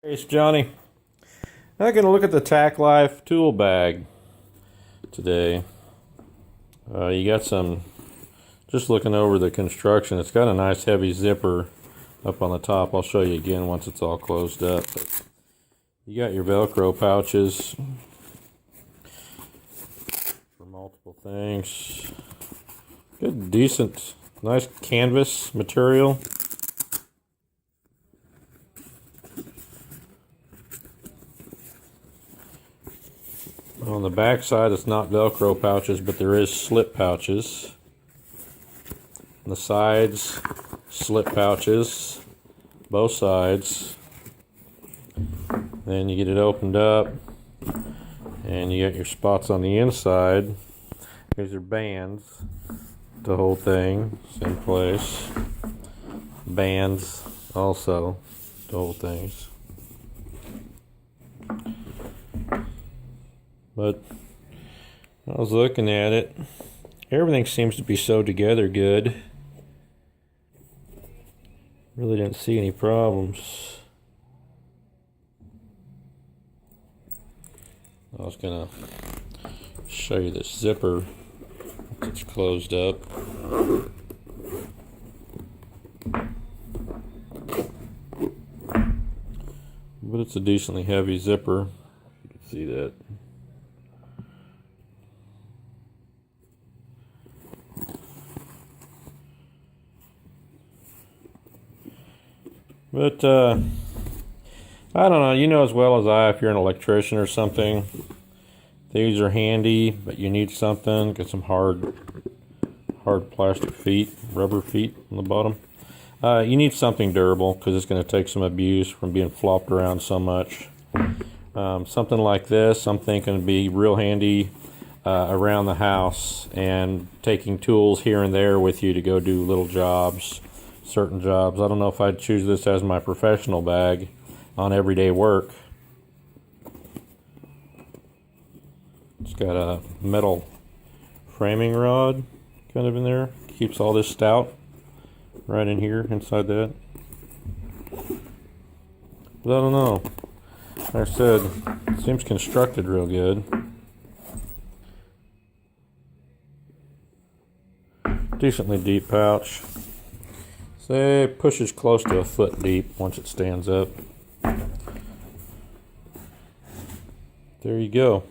Hey, it's Johnny. I'm going to look at the Tacklife Tool bag today. You got some, just looking over the construction, it's got a nice heavy zipper up on the top. I'll show you again once it's all closed up. But you got your Velcro pouches for multiple things. Good, decent, nice canvas material. On the back side, it's not Velcro pouches, but there is slip pouches. On the sides, slip pouches, both sides. Then you get it opened up, and you got your spots on the inside. These are bands. The whole thing is in place. Bands also, the whole thing's. But I was looking at it, everything seems to be sewed together good. Really didn't see any problems. I was gonna show you this zipper. It's closed up. But it's a decently heavy zipper. You can see that. But, I don't know, you know as well as I, if you're an electrician or something, these are handy, but you need something, get some hard plastic feet, rubber feet on the bottom. You need something durable, because it's going to take some abuse from being flopped around so much. Something like this, I'm thinking would be real handy around the house, and taking tools here and there with you to go do little jobs. Certain jobs. I don't know if I'd choose this as my professional bag on everyday work. It's got a metal framing rod kind of in there. Keeps all this stout right in here inside that. But I don't know. Like I said, it seems constructed real good. Decently deep pouch. Say it pushes close to a foot deep once it stands up. There you go.